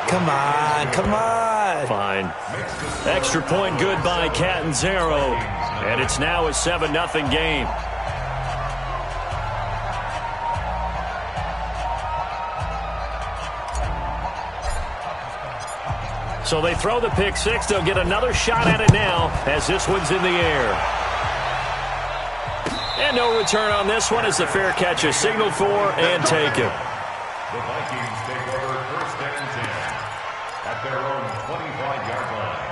Come on, come on. Fine. Extra point good by Catanzaro. And it's now a 7-0 game. So they throw the pick six. They'll get another shot at it now as this one's in the air. And no return on this one as the fair catch is signaled for and taken. The Vikings take over first and 10 at their own 25-yard line.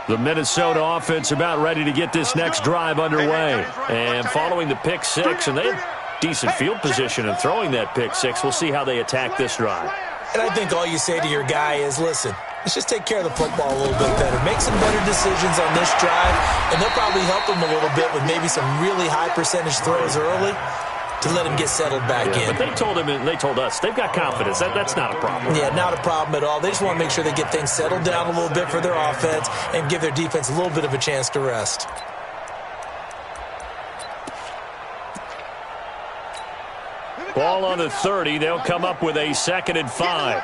The Minnesota offense about ready to get this next drive underway. And following the pick six, and they have decent field position in throwing that pick six. We'll see how they attack this drive. And I think all you say to your guy is, listen, let's just take care of the football a little bit better. Make some better decisions on this drive, and they'll probably help him a little bit with maybe some really high percentage throws early to let him get settled back in. But they told him and they told us they've got confidence. That's not a problem. Yeah, not a problem at all. They just want to make sure they get things settled down a little bit for their offense and give their defense a little bit of a chance to rest. Ball on the 30. They'll come up with a 2nd and 5.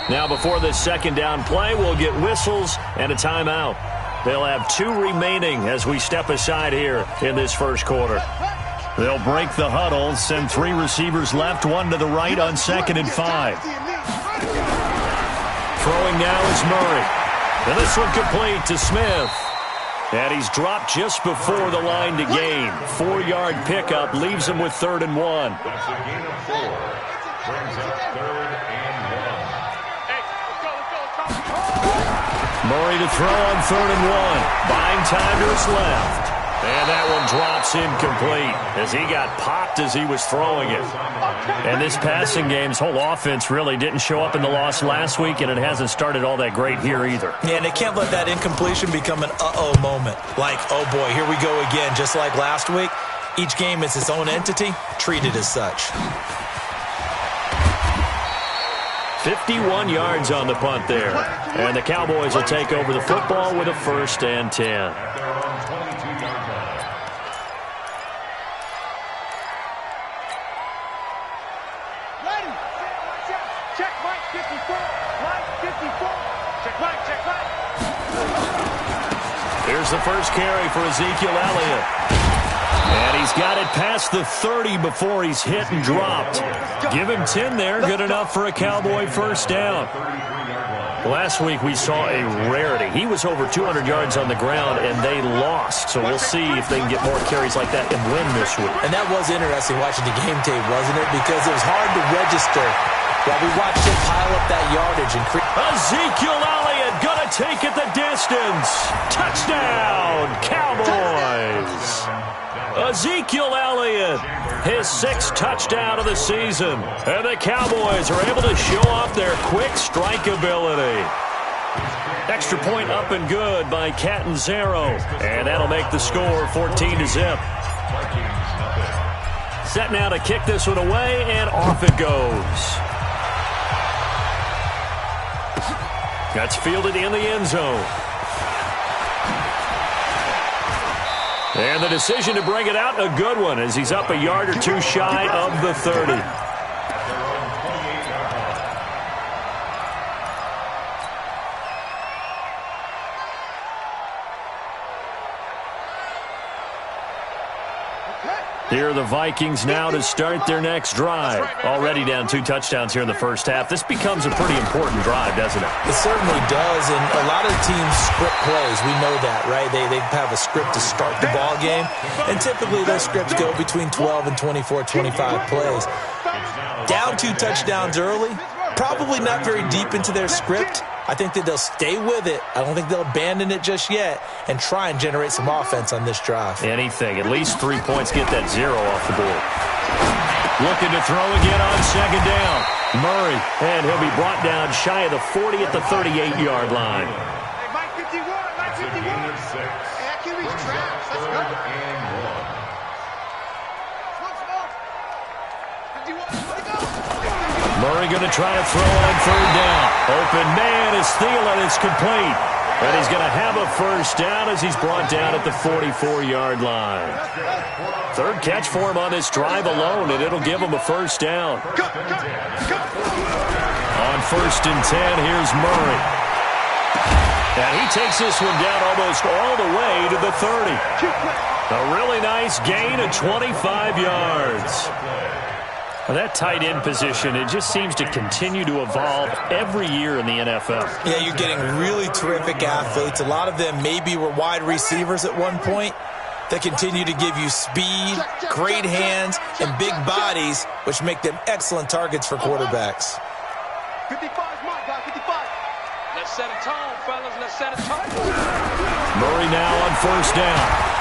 Now before this second down play, we'll get whistles and a timeout. They'll have 2 remaining as we step aside here in this first quarter. They'll break the huddle, send 3 receivers left, 1 to the right on 2nd and 5. Throwing now is Murray. And this one complete to Smith. And he's dropped just before the line to gain. 4-yard pickup leaves him with 3rd and 1. That's a gain of 4. Brings up 3rd and 1. Murray to throw on 3rd and 1. Buying time to his left. And that one drops incomplete as he got popped as he was throwing it. And this passing game's whole offense really didn't show up in the loss last week, and it hasn't started all that great here either. Yeah, and they can't let that incompletion become an uh-oh moment. Like, oh boy, here we go again. Just like last week, each game is its own entity, treated as such. 51 yards on the punt there. And the Cowboys will take over the football with a 1st and 10. At their own 22-yard line. Ready. Check Mike 54. Mike 54. Check Mike, check Mike. Here's the first carry for Ezekiel Elliott. And he's got it past the 30 before he's hit and dropped. Give him 10 there, good enough for a Cowboy first down. Last week we saw a rarity. He was over 200 yards on the ground, and they lost. So we'll see if they can get more carries like that and win this week. And that was interesting watching the game tape, wasn't it? Because it was hard to register while we watched him pile up that yardage. And Ezekiel Elliott gonna take it the distance. Touchdown, Cowboys. Ezekiel Elliott, his 6th touchdown of the season. And the Cowboys are able to show off their quick strike ability. Extra point up and good by Catanzaro. And that'll make the score 14-0. Set now to kick this one away, and off it goes. That's fielded in the end zone. And the decision to bring it out, a good one, as he's up a yard or 2 shy of the 30. Here are the Vikings now to start their next drive. Already down 2 touchdowns here in the first half. This becomes a pretty important drive, doesn't it? It certainly does, and a lot of teams script plays. We know that, right? They have a script to start the ball game, and typically those scripts go between 12 and 24, 25 plays. Down 2 touchdowns early, probably not very deep into their script. I think that they'll stay with it. I don't think they'll abandon it just yet and try and generate some offense on this drive. Anything. At least 3 points, get that 0 off the board. Looking to throw again on 2nd down. Murray, and he'll be brought down shy of the 40 at the 38-yard line. Hey, Mike 51, Mike 51. Hey, that QB's trash. Let's go. Murray going to try to throw on 3rd down. Open man is Thielen. It's complete. And he's going to have a first down as he's brought down at the 44-yard line. Third catch for him on this drive alone, and it'll give him a first down. On 1st and 10, here's Murray. And he takes this one down almost all the way to the 30. A really nice gain of 25 yards. Well, that tight end position, it just seems to continue to evolve every year in the NFL. Yeah, you're getting really terrific athletes. A lot of them maybe were wide receivers at one point that continue to give you speed, great hands, and big bodies, which make them excellent targets for quarterbacks. 55 is mine, guys, 55. Let's set a tone, fellas. Let's set a tone. Murray now on 1st down.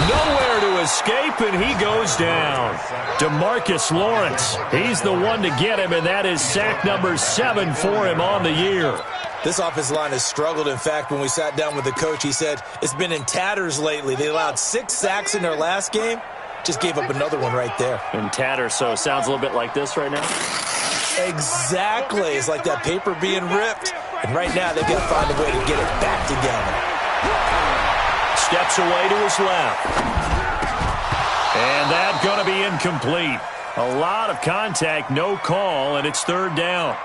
Nowhere to escape, and he goes down. DeMarcus Lawrence, he's the one to get him, and that is sack number 7 for him on the year. This offensive line has struggled. In fact, when we sat down with the coach, he said it's been in tatters lately. They allowed 6 sacks in their last game. Just gave up another one right there. In tatters, so it sounds a little bit like this right now? Exactly. It's like that paper being ripped. And right now, they've got to find a way to get it back together. Steps away to his left. And that's going to be incomplete. A lot of contact, no call, and it's 3rd down.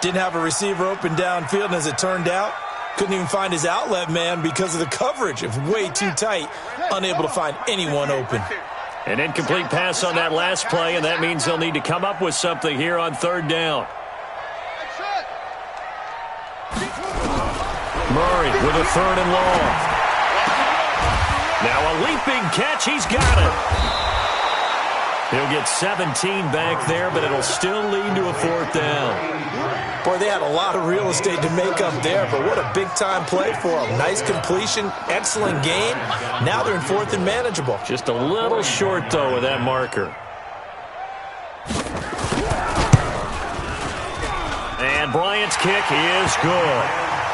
Didn't have a receiver open downfield, and as it turned out, couldn't even find his outlet man because of the coverage. It was way too tight, unable to find anyone open. An incomplete pass on that last play, and that means they'll need to come up with something here on 3rd down. Murray with a 3rd and long. Now a leaping catch. He's got it. He'll get 17 back there, but it'll still lead to a 4th down. Boy, they had a lot of real estate to make up there, but what a big-time play for them. Nice completion, excellent game. Now they're in 4th and manageable. Just a little short, though, with that marker. And Bryant's kick is good.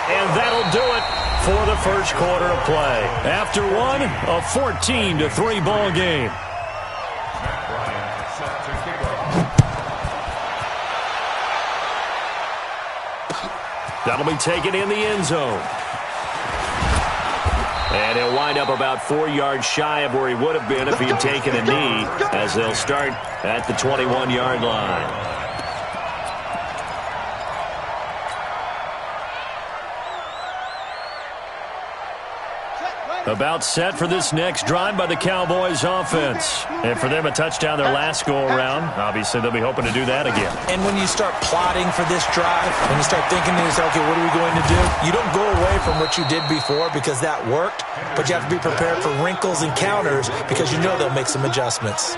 And that'll do it for the first quarter of play. After one, a 14-3 ball game. That'll be taken in the end zone. And he'll wind up about 4 yards shy of where he would have been if he had taken a knee, as they'll start at the 21-yard line. About set for this next drive by the Cowboys offense. And for them, a touchdown their last go-around. Obviously, they'll be hoping to do that again. And when you start plotting for this drive, when you start thinking to yourself, okay, what are we going to do? You don't go away from what you did before because that worked, but you have to be prepared for wrinkles and counters because you know they'll make some adjustments.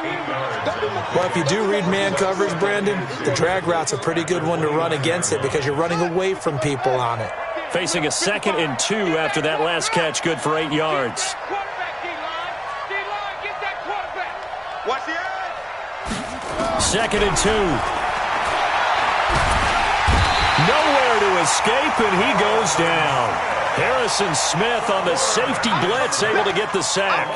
Well, if you do read man coverage, Brandon, the drag route's a pretty good one to run against it because you're running away from people on it. Facing a 2nd and 2 after that last catch, good for 8 yards. Watch the edge. 2nd and 2. Nowhere to escape, and he goes down. Harrison Smith on the safety blitz, able to get the sack.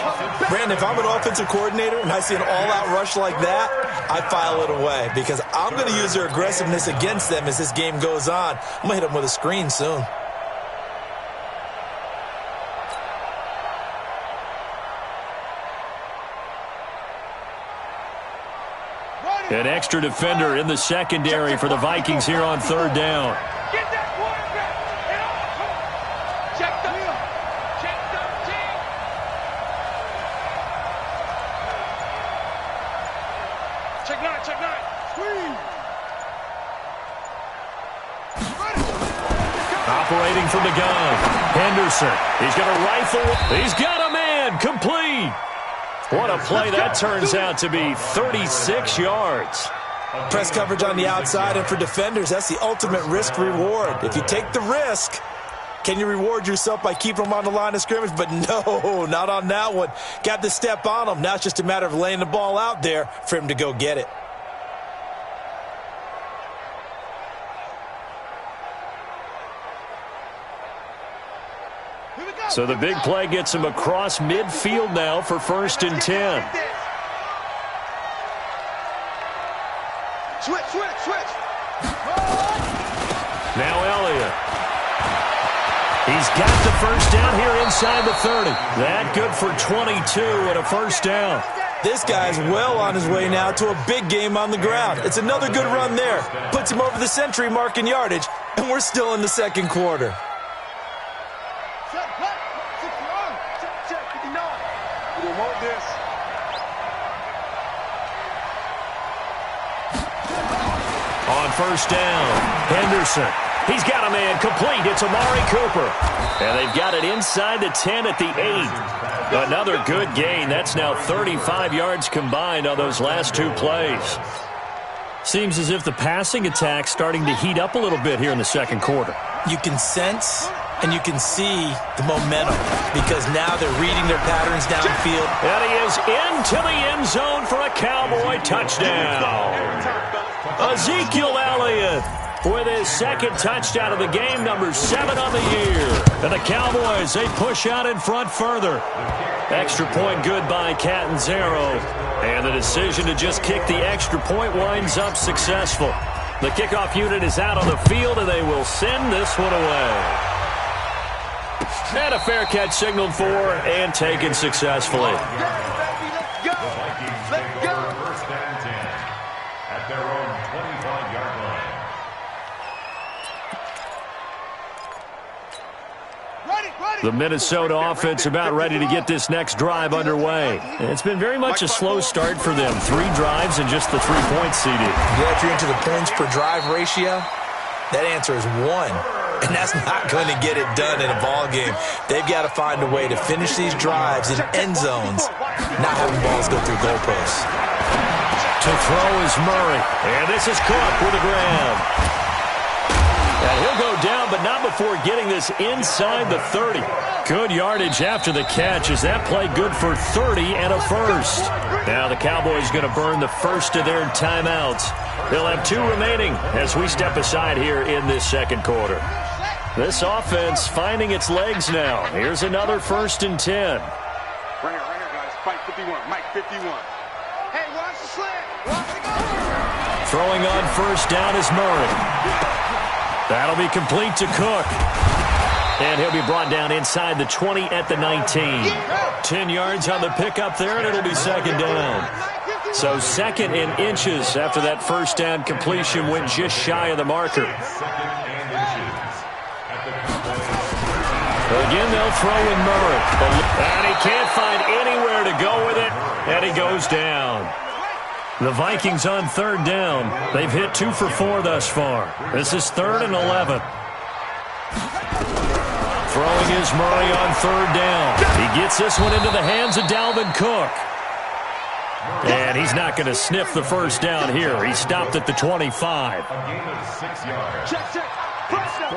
Brandon, if I'm an offensive coordinator and I see an all-out rush like that, I file it away because I'm going to use their aggressiveness against them as this game goes on. I'm going to hit them with a screen soon. An extra defender in the secondary for the Vikings here on 3rd down. Get that quarterback. Check the wheel. Check 13. Check 9. Check 9. Squeeze. Operating from the gun. Henderson. He's going to rifle. He's got a man. Complete. What a play that turns out to be. 36 yards. Press coverage on the outside, and for defenders, that's the ultimate risk-reward. If you take the risk, can you reward yourself by keeping them on the line of scrimmage? But no, not on that one. Got to step on them. Now it's just a matter of laying the ball out there for him to go get it. So the big play gets him across midfield now for 1st and 10. Switch. Now Elliott. He's got the first down here inside the 30. That good for 22 and a first down. This guy's well on his way now to a big game on the ground. It's another good run there. Puts him over the century mark in yardage, and we're still in the second quarter. On first down, Henderson. He's got a man complete. It's Amari Cooper. And they've got it inside the 10 at the 8. Another good gain. That's now 35 yards combined on those last two plays. Seems as if the passing attack's starting to heat up a little bit here in the second quarter. You can sense and you can see the momentum because now they're reading their patterns downfield. And he is into the end zone for a Cowboy touchdown. Ezekiel Elliott with his second touchdown of the game, number 7 on the year. And the Cowboys, they push out in front further. Extra point good by Catanzaro. And the decision to just kick the extra point winds up successful. The kickoff unit is out on the field, and they will send this one away. And a fair catch signaled for and taken successfully. Let's go. First and 10 at their own 25-yard line. The Minnesota offense about ready to get this next drive underway. It's been very much a slow start for them. 3 drives and just the 3 points, CD. Yeah, if you're into the points per drive ratio, that answer is 1. And that's not going to get it done in a ball game. They've got to find a way to finish these drives in end zones, not having balls go through goalposts. To throw is Murray. And this is Cook with a grab. And he'll go down, but not before getting this inside the 30. Good yardage after the catch as that play good for 30 and a first. Now the Cowboys going to burn the first of their timeouts. They'll have 2 remaining as we step aside here in this second quarter. This offense finding its legs now. Here's another 1st and 10. Right here, guys. Fight 51. Mike 51. Hey, watch the slant. Watch the go. Throwing on first down is Murray. That'll be complete to Cook. And he'll be brought down inside the 20 at the 19. 10 yards on the pickup there, and it'll be second down. So second in inches after that first down completion went just shy of the marker. Again, they'll throw in Murray. And he can't find anywhere to go with it, and he goes down. The Vikings on 3rd down. They've hit 2 for 4 thus far. This is 3rd and 11. Throwing is Murray on 3rd down. He gets this one into the hands of Dalvin Cook. And he's not going to sniff the first down here. He stopped at the 25. A gain of 6 yards. Check. Fresno.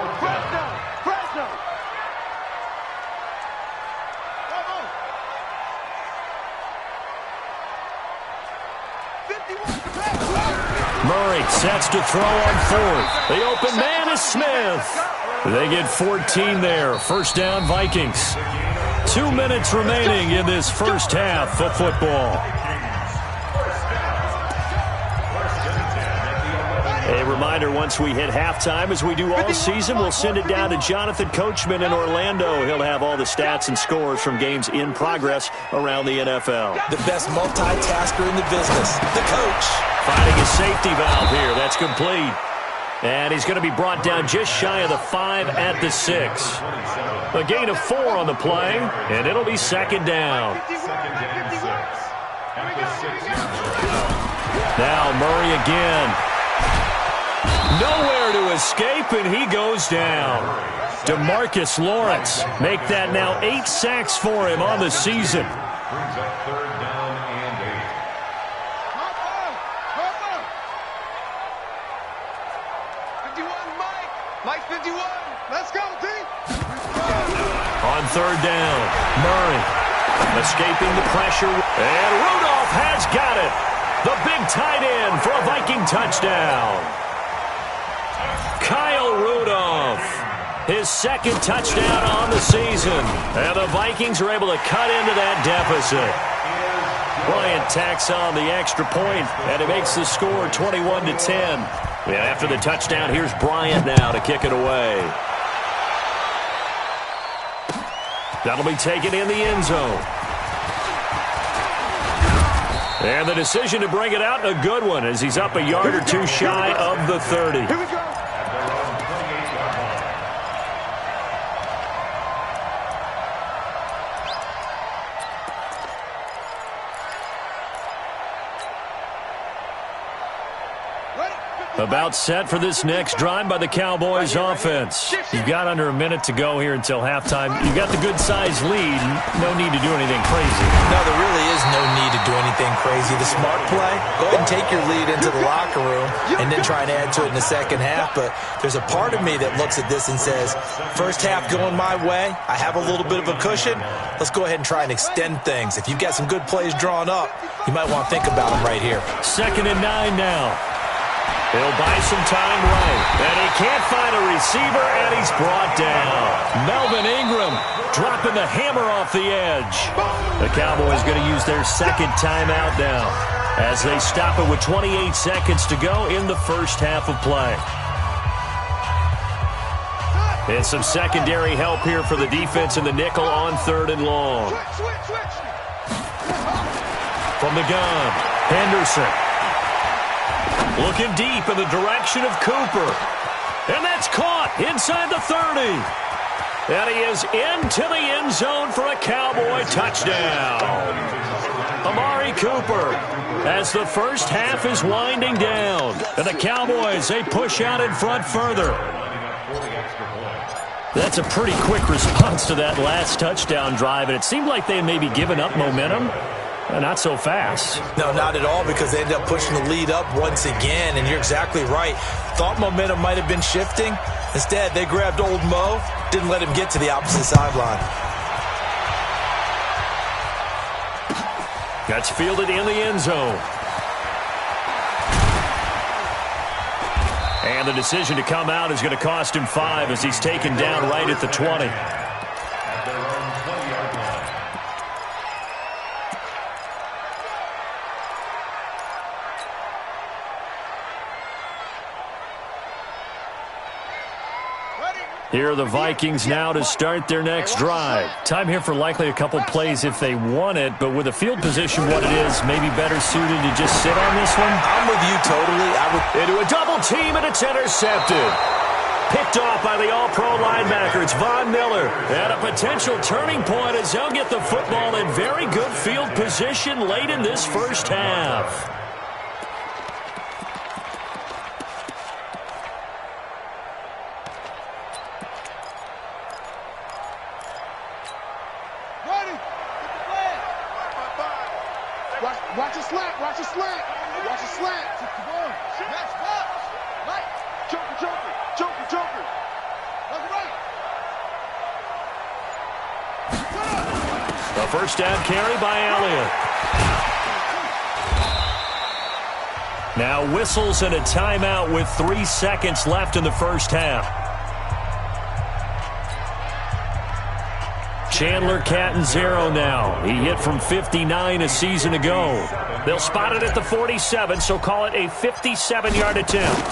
Murray sets to throw on 4th. The open man is Smith. They get 14 there. First down, Vikings. 2 minutes remaining in this first half of football. A reminder, once we hit halftime, as we do all season, we'll send it down to Jonathan Coachman in Orlando. He'll have all the stats and scores from games in progress around the NFL. The best multitasker in the business, the coach. Finding a safety valve here. That's complete. And he's going to be brought down just shy of the 5 at the 6. A gain of 4 on the play, and it'll be second down. Now Murray again. Nowhere to escape, and he goes down. DeMarcus Lawrence make that now 8 sacks for him on the season. Brings up 3rd down and 8. Mike 51. Let's go, D. On 3rd down, Murray escaping the pressure. And Rudolph has got it. The big tight end for a Viking touchdown. Kyle Rudolph, his 2nd touchdown on the season. And the Vikings are able to cut into that deficit. Bryant tacks on the extra point, and it makes the score 21-10. And after the touchdown, here's Bryant now to kick it away. That'll be taken in the end zone. And the decision to bring it out, a good one, as he's up a yard or two shy of the 30. Here we go. At their own 28-yard line. About set for this next drive by the Cowboys offense. You've got under a minute to go here until halftime. You've got the good-sized lead. No need to do anything crazy. No, there really is no need to do anything crazy. The smart play, go ahead and take your lead into the locker room and then try and add to it in the second half. But there's a part of me that looks at this and says, first half going my way, I have a little bit of a cushion. Let's go ahead and try and extend things. If you've got some good plays drawn up, you might want to think about them right here. 2nd and 9 now. He'll buy some time right. And he can't find a receiver, and he's brought down. Melvin Ingram dropping the hammer off the edge. The Cowboys going to use their second timeout now as they stop it with 28 seconds to go in the first half of play. And some secondary help here for the defense in the nickel on 3rd and long. From the gun, Henderson. Looking deep in the direction of Cooper. And that's caught inside the 30. And he is into the end zone for a Cowboy touchdown. Amari Cooper as the first half is winding down. And the Cowboys, they push out in front further. That's a pretty quick response to that last touchdown drive. And it seemed like they had maybe given up momentum. Not so fast. No, not at all, because they ended up pushing the lead up once again, and you're exactly right. Thought momentum might have been shifting. Instead, they grabbed old Mo, didn't let him get to the opposite sideline. That's fielded in the end zone. And the decision to come out is going to cost him 5 as he's taken down right at the 20. Here are the Vikings now to start their next drive. Time here for likely a couple plays if they want it, but with the field position what it is, maybe better suited to just sit on this one. I'm with you totally. Into a double team, and it's intercepted. Picked off by the all-pro linebacker. It's Von Miller. And a potential turning point as they'll get the football in very good field position late in this first half. Watch a slant. Watch a slant. Watch a slant. Come on. Next box. Right. Joker. Left right. A first down carry by Elliott. Now whistles and a timeout with 3 seconds left in the first half. Chandler Catanzaro now. He hit from 59 a season ago. They'll spot it at the 47, so call it a 57-yard attempt.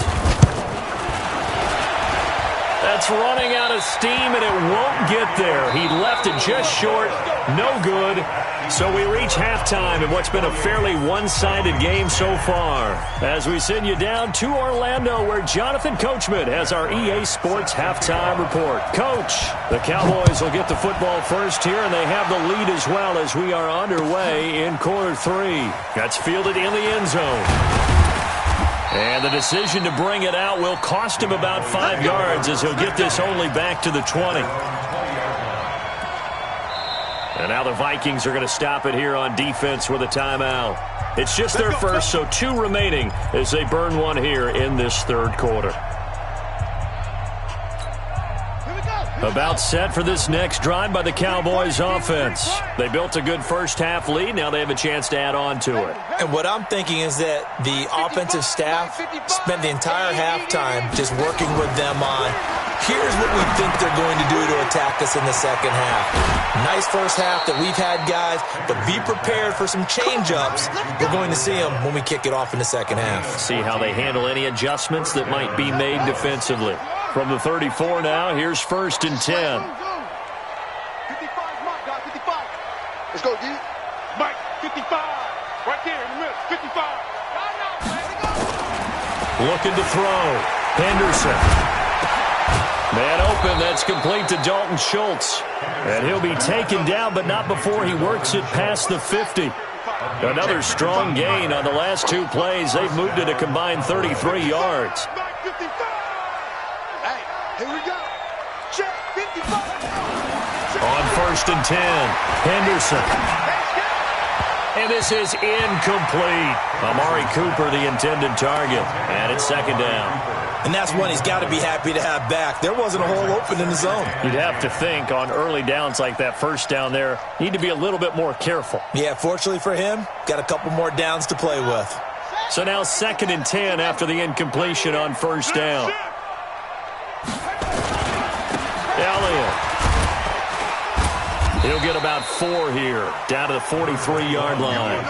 That's running out of steam, and it won't get there. He left it just short. No good. So we reach halftime in what's been a fairly one-sided game so far. As we send you down to Orlando, where Jonathan Coachman has our EA Sports halftime report. Coach, the Cowboys will get the football first here, and they have the lead as well as we are underway in quarter 3. That's fielded in the end zone. And the decision to bring it out will cost him about 5 yards as he'll get this only back to the 20. And now the Vikings are going to stop it here on defense with a timeout. It's just their first, so 2 remaining as they burn one here in this third quarter. About set for this next drive by the Cowboys offense. They built a good first half lead. Now they have a chance to add on to it. And what I'm thinking is that the offensive staff spent the entire halftime just working with them on, here's what we think they're going to do to attack us in the second half. Nice first half that we've had, guys, but be prepared for some change-ups. We're going to see them when we kick it off in the second half. See how they handle any adjustments that might be made defensively. From the 34 now, here's 1st and 10. 55 miles. go, D. Mike, 55. Right there in the middle. 55. Looking to throw. Henderson. Man open, that's complete to Dalton Schultz. And he'll be taken down, but not before he works it past the 50. Another strong gain on the last two plays. They've moved it a combined 33 yards. Hey, here we go. Check, 55. On 1st and 10, Henderson. And this is incomplete. Amari Cooper, the intended target. And it's 2nd down. And that's one he's got to be happy to have back. There wasn't a hole open in the zone. You'd have to think on early downs like that, 1st down there, need to be a little bit more careful. Yeah, fortunately for him, got a couple more downs to play with. So now 2nd and 10 after the incompletion on 1st down. Elliott. He'll get about 4 here, down to the 43-yard line.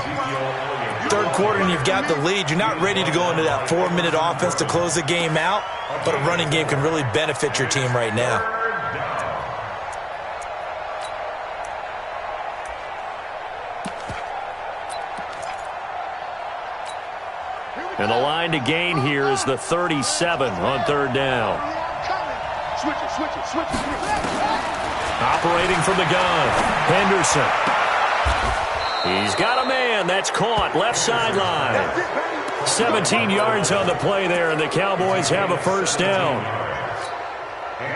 3rd quarter and you've got the lead. You're not ready to go into that 4-minute offense to close the game out, but a running game can really benefit your team right now. And the line to gain here is the 37 on 3rd down. Switch it. Operating from the gun, Henderson. He's got a man. That's caught. Left sideline. 17 yards on the play there, and the Cowboys have a 1st down.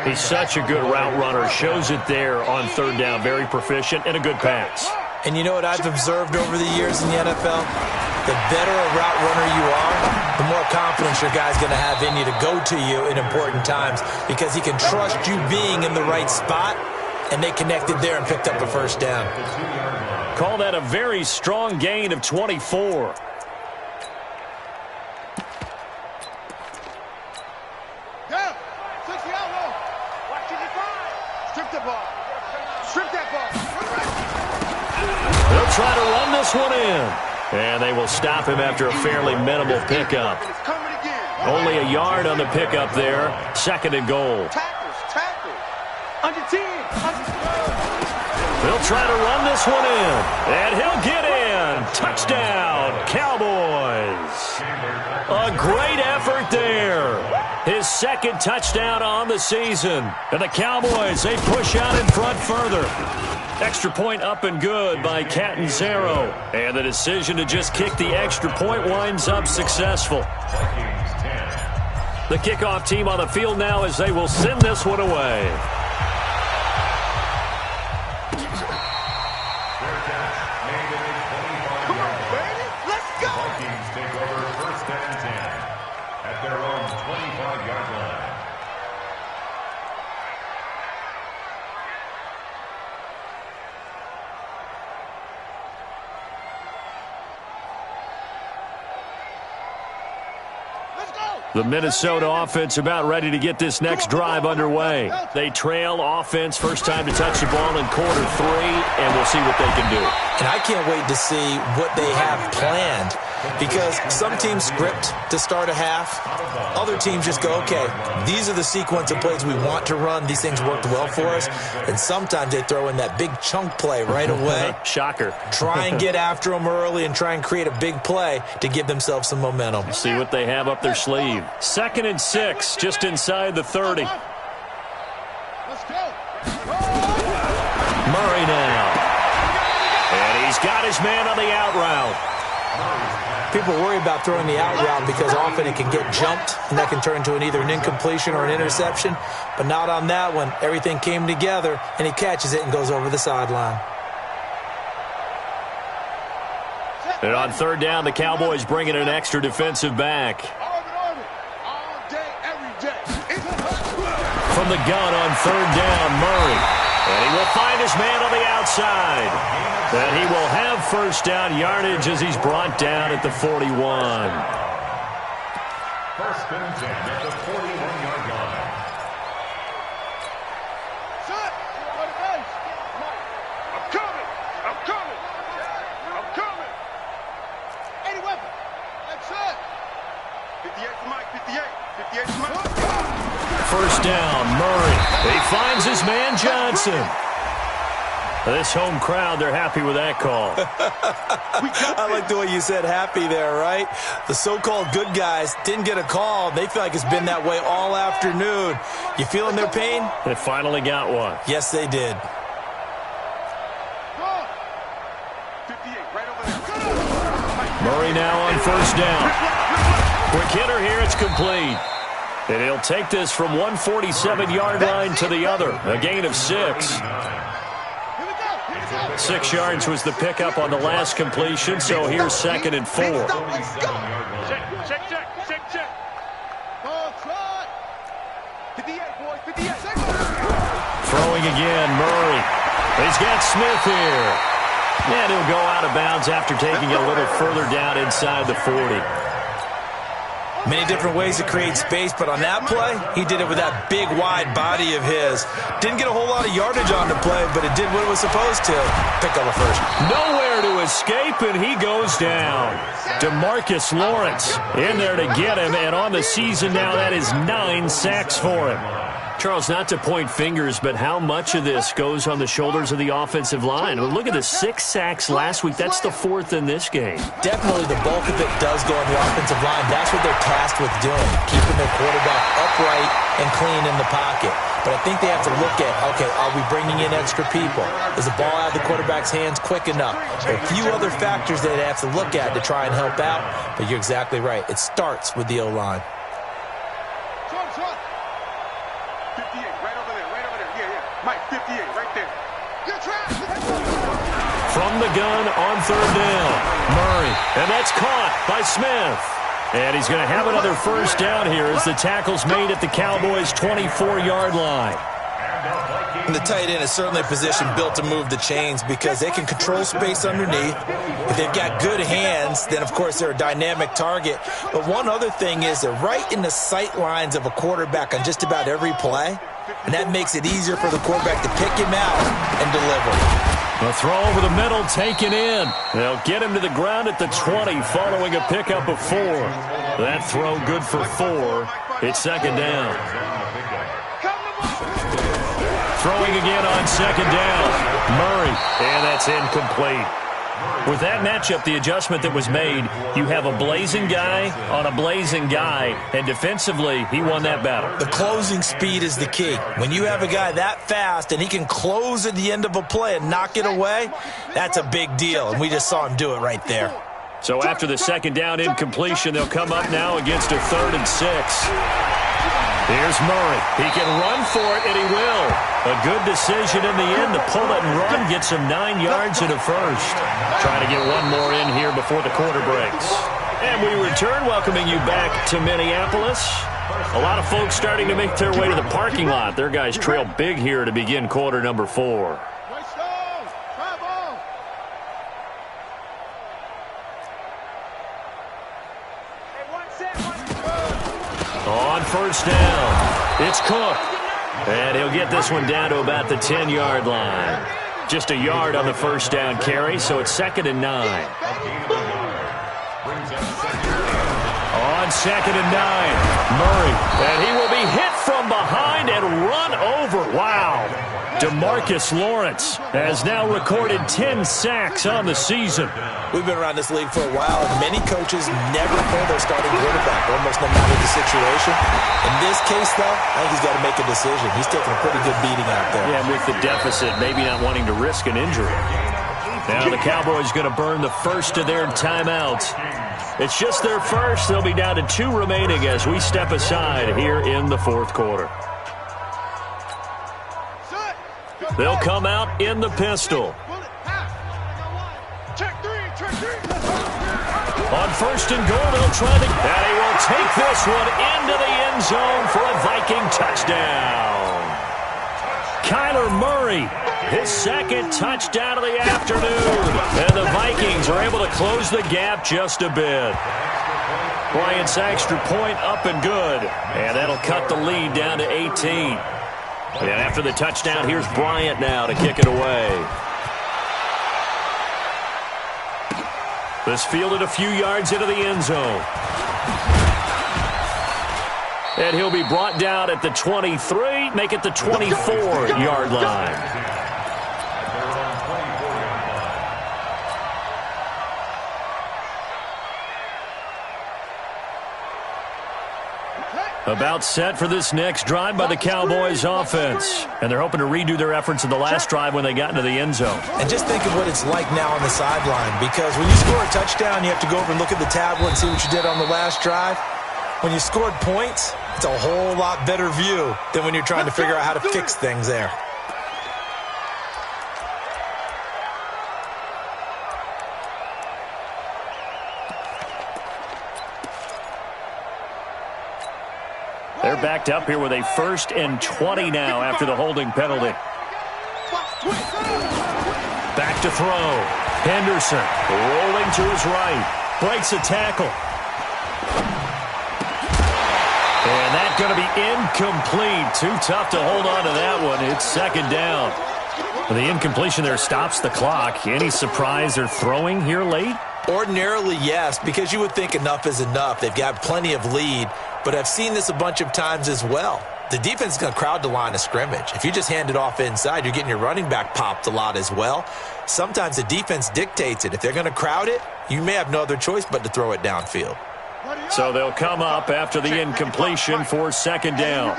He's such a good route runner. Shows it there on 3rd down. Very proficient and a good pass. And you know what I've observed over the years in the NFL? The better a route runner you are, the more confidence your guy's going to have in you to go to you in important times because he can trust you being in the right spot, and they connected there and picked up a 1st down. Call that a very strong gain of 24. Down. 60 out low. Watch it divide. Strip the ball. Strip that ball. They'll try to run this one in. And they will stop him after a fairly minimal pickup. Only a yard on the pickup there. 2nd and goal. Tackles. Under 10. They'll try to run this one in. And he'll get in. Touchdown, Cowboys. A great effort there. His 2nd touchdown on the season. And the Cowboys, they push out in front further. Extra point up and good by Catanzaro. And the decision to just kick the extra point winds up successful. The kickoff team on the field now as they will send this one away. The Minnesota offense about ready to get this next drive underway. They trail offense, first time to touch the ball in quarter 3, and we'll see what they can do. And I can't wait to see what they have planned because some teams script to start a half. Other teams just go, okay, these are the sequence of plays we want to run. These things worked well for us. And sometimes they throw in that big chunk play right away. Shocker. Try and get after them early and try and create a big play to give themselves some momentum. See what they have up their sleeve. 2nd and 6, just inside the 30. Let's go. Murray now. And he's got his man on the out route. People worry about throwing the out route because often it can get jumped, and that can turn into either an incompletion or an interception. But not on that one. Everything came together, and he catches it and goes over the sideline. And on 3rd down, the Cowboys bring in an extra defensive back. All day, every day. From the gun on 3rd down, Murray. And he will find his man on the outside. And he will have 1st down yardage as he's brought down at the 41. 1st and 10 at the 41-yard line. Shut. Go to base. I'm coming. Any weapon. That's it. 58 to Mike. 58 to Mike. 1st down, Murray. He finds his man Johnson. This home crowd, they're happy with that call. I like the way you said happy there, right? The so-called good guys didn't get a call. They feel like it's been that way all afternoon. You feeling their pain? They finally got one. Yes, they did. Murray now on first down. Quick hitter here, it's complete. And he'll take this from 147-yard line to the other. A gain of 6. 6 yards was the pickup on the last completion, so here's 2nd and 4. Check. Throwing again, Murray. He's got Smith here. And he'll go out of bounds after taking it a little further down inside the 40. Many different ways to create space, but on that play, he did it with that big, wide body of his. Didn't get a whole lot of yardage on the play, but it did what it was supposed to. Pick up a first. Nowhere to escape, and he goes down. DeMarcus Lawrence in there to get him, and on the season now, that is 9 sacks for him. Charles, not to point fingers, but how much of this goes on the shoulders of the offensive line? I mean, look at the 6 sacks last week. That's the 4th in this game. Definitely the bulk of it does go on the offensive line. That's what they're tasked with doing, keeping their quarterback upright and clean in the pocket. But I think they have to look at, okay, are we bringing in extra people? Is the ball out of the quarterback's hands quick enough? There are a few other factors that they have to look at to try and help out, but you're exactly right. It starts with the O-line. From the gun on third down, Murray, and that's caught by Smith. And he's going to have another first down here as the tackle's made at the Cowboys' 24-yard line. And the tight end is certainly a position built to move the chains because they can control space underneath. If they've got good hands, then, of course, they're a dynamic target. But one other thing is they're right in the sight lines of a quarterback on just about every play, and that makes it easier for the quarterback to pick him out and deliver. The throw over the middle taken in. They'll get him to the ground at the 20 following a pickup of 4. That throw good for 4. It's 2nd down. Throwing again on 2nd down. Murray, and that's incomplete. With that matchup, the adjustment that was made, you have a blazing guy on a blazing guy, and defensively, he won that battle. The closing speed is the key. When you have a guy that fast and he can close at the end of a play and knock it away, that's a big deal, and we just saw him do it right there. So after the 2nd down incompletion, they'll come up now against a 3rd and 6. Here's Murray. He can run for it, and he will. A good decision in the end to pull it and run, gets him 9 yards and a first. Trying to get one more in here before the quarter breaks. And we return, welcoming you back to Minneapolis. A lot of folks starting to make their way to the parking lot. Their guys trail big here to begin quarter number 4. On first down, it's Cook. And he'll get this one down to about the 10-yard line. Just a yard on the first down carry, so it's 2nd and 9. On 2nd and 9, Murray. And he will be hit from behind and run over. Wow. DeMarcus Lawrence has now recorded 10 sacks on the season. We've been around this league for a while, and many coaches never pull their starting quarterback, almost no matter the situation. In this case, though, I think he's got to make a decision. He's taking a pretty good beating out there. Yeah, with the deficit, maybe not wanting to risk an injury. Now the Cowboys going to burn the first of their timeouts. It's just their first. They'll be down to 2 remaining as we step aside here in the 4th quarter. They'll come out in the pistol. On 1st and goal, they'll try to... And he will take this one into the end zone for a Viking touchdown. Kyler Murray, his 2nd touchdown of the afternoon. And the Vikings are able to close the gap just a bit. Bryant's extra point up and good. And that'll cut the lead down to 18. And after the touchdown, here's Bryant now to kick it away. This fielded a few yards into the end zone. And he'll be brought down at the 23, make it the 24-yard line. About set for this next drive by the Cowboys offense. And they're hoping to redo their efforts in the last drive when they got into the end zone. And just think of what it's like now on the sideline, because when you score a touchdown, you have to go over and look at the tablet and see what you did on the last drive. When you scored points, it's a whole lot better view than when you're trying to figure out how to fix things there. They're backed up here with a 1st and 20 now after the holding penalty. Back to throw. Henderson rolling to his right. Breaks a tackle. And that's going to be incomplete. Too tough to hold on to that one. It's 2nd down. The incompletion there stops the clock. Any surprise they're throwing here late? Ordinarily, yes, because you would think enough is enough. They've got plenty of lead, but I've seen this a bunch of times as well. The defense is going to crowd the line of scrimmage. If you just hand it off inside, you're getting your running back popped a lot as well. Sometimes the defense dictates it. If they're going to crowd it, you may have no other choice but to throw it downfield. So they'll come up after the incompletion for 2nd down.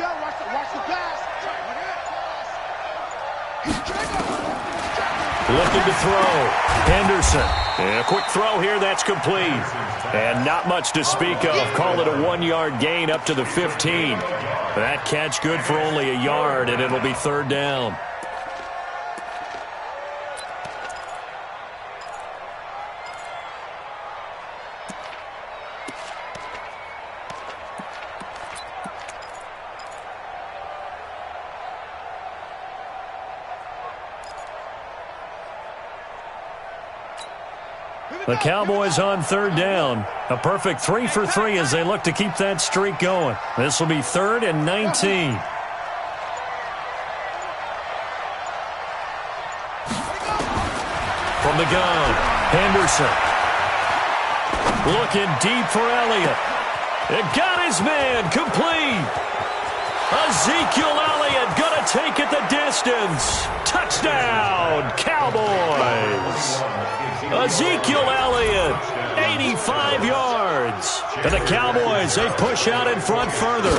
Looking to throw. Henderson. And a quick throw here. That's complete. And not much to speak of. Call it a 1-yard gain up to the 15. That catch good for only a yard, and it'll be 3rd down. The Cowboys on 3rd down. A perfect 3 for 3 as they look to keep that streak going. This will be 3rd and 19. From the gun, Henderson. Looking deep for Elliott. It got his man complete. Ezekiel Elliott going to take it the distance. Touchdown, Cowboys. Ezekiel Elliott, 85 yards. And the Cowboys, they push out in front further.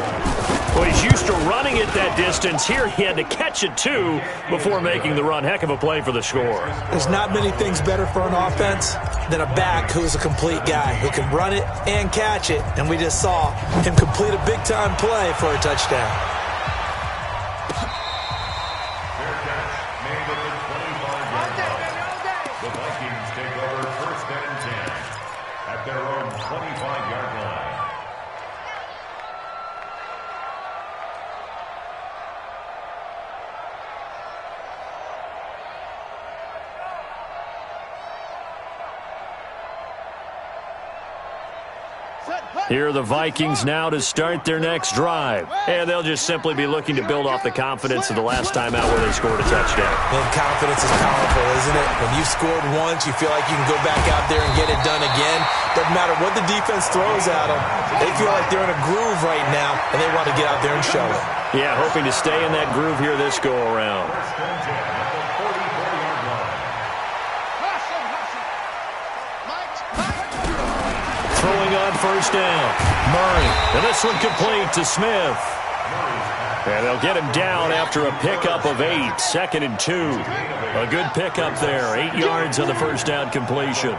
Well, he's used to running it that distance. Here he had to catch it, too, before making the run. Heck of a play for the score. There's not many things better for an offense than a back who's a complete guy, who can run it and catch it. And we just saw him complete a big-time play for a touchdown. Here are the Vikings now to start their next drive. And they'll just simply be looking to build off the confidence of the last time out where they scored a touchdown. And confidence is powerful, isn't it? When you've scored once, you feel like you can go back out there and get it done again. Doesn't matter what the defense throws at them. They feel like they're in a groove right now, and they want to get out there and show it. Yeah, hoping to stay in that groove here this go-around. Throwing on 1st down. Murray. And this one complete to Smith. And they'll get him down after a pickup of 8. 2nd and 2. A good pickup there. 8 yards on the 1st down completion.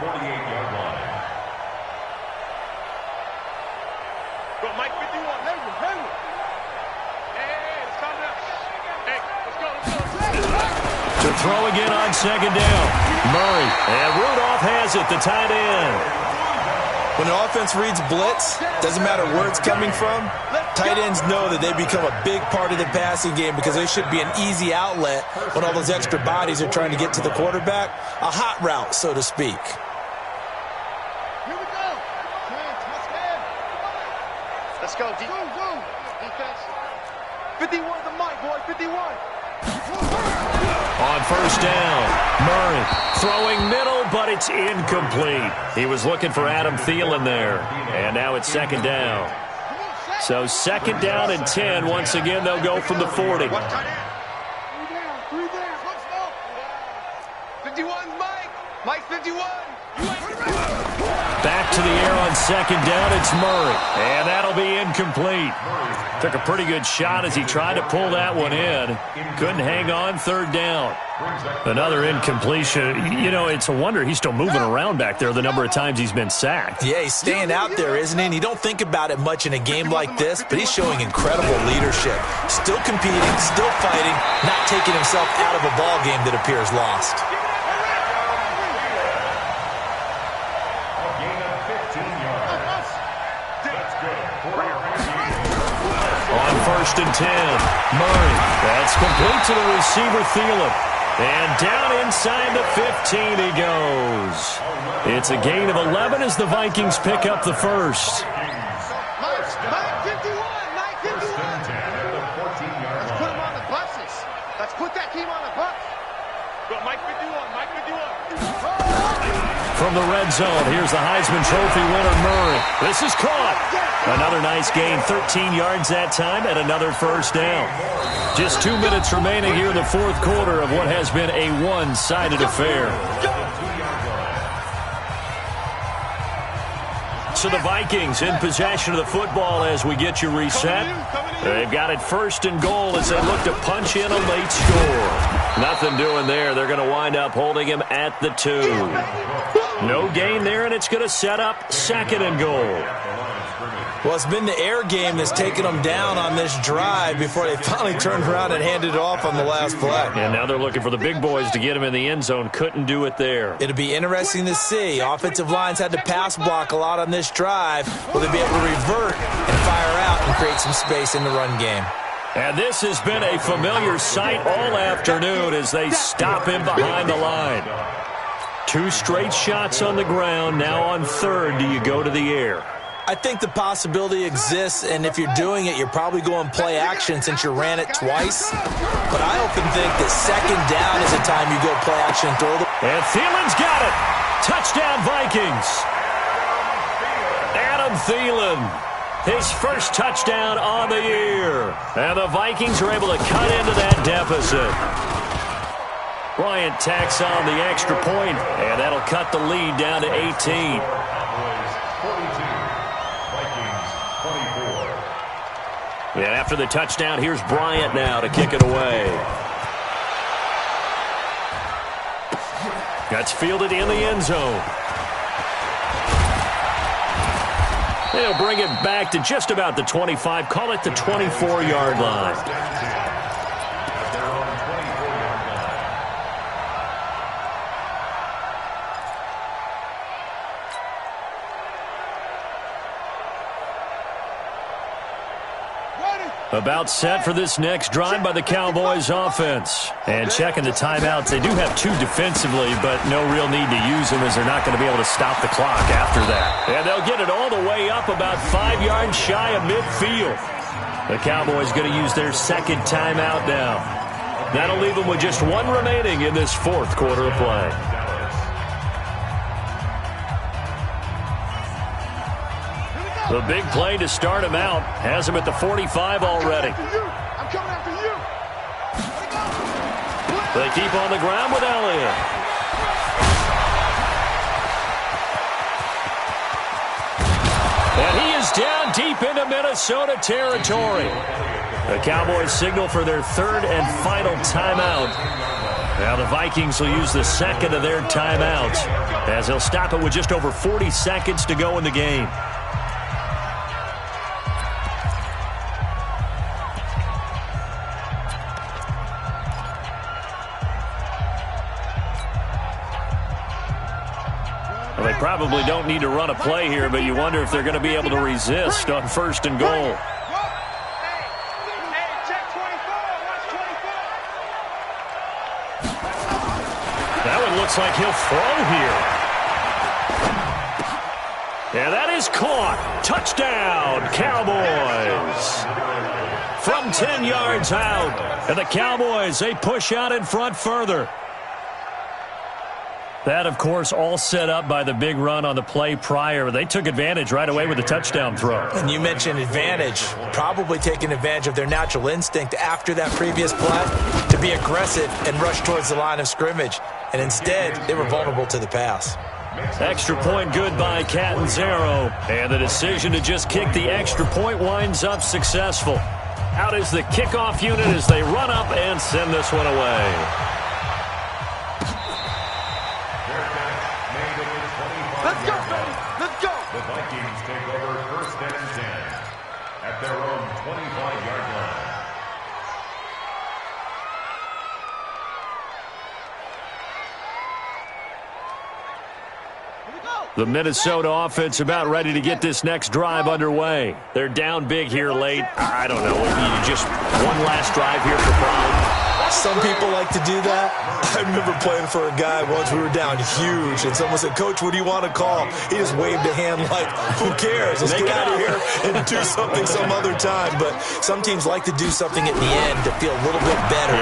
To throw again on 2nd down. Murray. And Rudolph has it, the tight end. When the offense reads blitz, doesn't matter where it's coming from, tight ends know that they become a big part of the passing game because they should be an easy outlet when all those extra bodies are trying to get to the quarterback. A hot route, so to speak. Here we go. Let's go, defense. 51 the mic, boy, 51. On 1st down, Murray throwing middle, but it's incomplete. He was looking for Adam Thielen there, and now it's 2nd down. So 2nd down and 10. Once again, they'll go from the 40. 3 down. 51, Mike. Mike, 51. Back to the air on second down. It's Murray. And that'll be incomplete. Took a pretty good shot as he tried to pull that one in. Couldn't hang on third down. Another incompletion. You know, it's a wonder he's still moving around back there the number of times he's been sacked. Yeah, he's staying out there, isn't he? And you don't think about it much in a game like this, but he's showing incredible leadership. Still competing, still fighting, not taking himself out of a ball game that appears lost. On 1st and 10, Murray. That's complete to the receiver, Thielen. And down inside the 15 he goes. It's a gain of 11 as the Vikings pick up the first. Mike 51, Mike 51. Let's put him on the buses. Let's put that team on the bus. Go, Mike 51, Mike 51. From the red zone, here's the Heisman Trophy winner, Murray. This is caught. Another nice gain, 13 yards that time, and another first down. Just 2 minutes remaining here in the fourth quarter of what has been a one-sided affair. So the Vikings in possession of the football as we get you reset. They've got it 1st and goal as they look to punch in a late score. Nothing doing there. They're going to wind up holding him at the 2. No gain there, and it's going to set up 2nd and goal. Well, it's been the air game that's taken them down on this drive before they finally turned around and handed it off on the last play. And now they're looking for the big boys to get him in the end zone. Couldn't do it there. It'll be interesting to see. Offensive lines had to pass block a lot on this drive. Will they be able to revert and fire out and create some space in the run game? And this has been a familiar sight all afternoon as they stop him behind the line. 2 straight shots on the ground. Now on 3rd, do you go to the air? I think the possibility exists, and if you're doing it, you're probably going play action since you ran it twice. But I often think that 2nd down is the time you go play action and throw the... And Thielen's got it. Touchdown, Vikings. Adam Thielen, his first touchdown on the year. And the Vikings are able to cut into that deficit. Bryant tacks on the extra point, and that'll cut the lead down to 18. And after the touchdown, here's Bryant now to kick it away. That's fielded in the end zone. They'll bring it back to just about the 25. Call it the 24-yard line. About set for this next drive by the Cowboys offense. And checking the timeouts, they do have 2 defensively, but no real need to use them as they're not going to be able to stop the clock after that. And they'll get it all the way up about 5 yards shy of midfield. The Cowboys going to use their 2nd timeout now. That'll leave them with just 1 remaining in this 4th quarter of play. The big play to start him out has him at the 45 already. I'm coming after you. They keep on the ground with Elliott. And he is down deep into Minnesota territory. The Cowboys signal for their 3rd and final timeout. Now the Vikings will use the 2nd of their timeouts as they'll stop it with just over 40 seconds to go in the game. Well, they probably don't need to run a play here, but you wonder if they're going to be able to resist on 1st and goal. That one looks like he'll throw here. And that is caught. Touchdown, Cowboys. From 10 yards out. And the Cowboys, they push out in front further. That, of course, all set up by the big run on the play prior. They took advantage right away with the touchdown throw. And you mentioned advantage, probably taking advantage of their natural instinct after that previous play to be aggressive and rush towards the line of scrimmage. And instead, they were vulnerable to the pass. Extra point good by Catanzaro. And the decision to just kick the extra point winds up successful. Out is the kickoff unit as they run up and send this one away. Let's go, baby. Let's go. The Vikings take over 1st and 10 at their own 25-yard line. The Minnesota offense about ready to get this next drive underway. They're down big here late. I don't know. Just one last drive here for Brown. Some people like to do that. I remember playing for a guy once. We were down huge, and someone said, "Coach, what do you want to call?" He just waved a hand like, "Who cares? Let's get out of here and do something some other time." But some teams like to do something at the end to feel a little bit better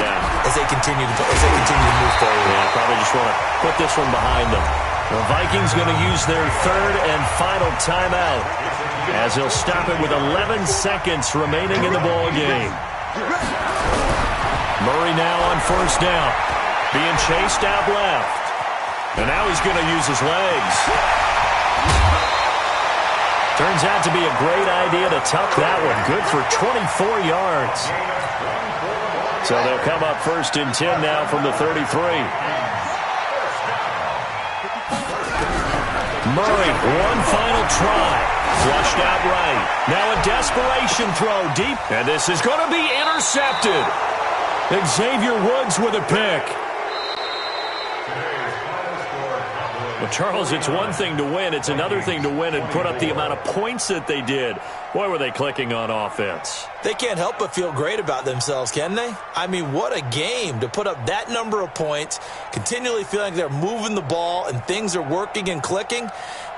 as they continue to move forward. Yeah, probably just want to put this one behind them. The Vikings going to use their third and final timeout as they'll stop it with 11 seconds remaining in the ball game. Murray now on 1st down, being chased out left. And now he's going to use his legs. Turns out to be a great idea to tuck that one. Good for 24 yards. So they'll come up 1st and 10 now from the 33. Murray, one final try. Flushed out right. Now a desperation throw deep. And this is going to be intercepted. Xavier Woods with a pick. Well, Charles, it's one thing to win. It's another thing to win and put up the amount of points that they did. Boy, were they clicking on offense. They can't help but feel great about themselves, can they? I mean, what a game to put up that number of points, continually feeling like they're moving the ball and things are working and clicking.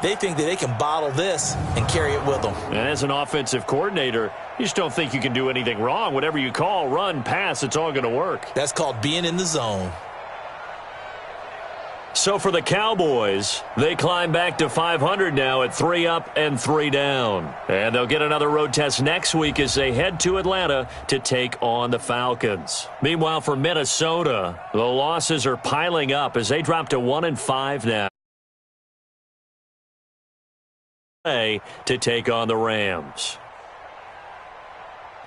They think that they can bottle this and carry it with them. And as an offensive coordinator, you just don't think you can do anything wrong. Whatever you call, run, pass, it's all going to work. That's called being in the zone. So for the Cowboys, they climb back to 500 now at 3 up and 3 down. And they'll get another road test next week as they head to Atlanta to take on the Falcons. Meanwhile, for Minnesota, the losses are piling up as they drop to 1-5 now. To take on the Rams.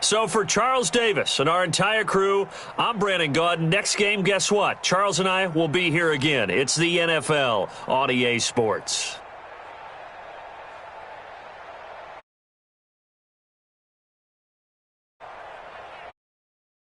So for Charles Davis and our entire crew, I'm Brandon Gaudin. Next game, guess what? Charles and I will be here again. It's the NFL on EA Sports.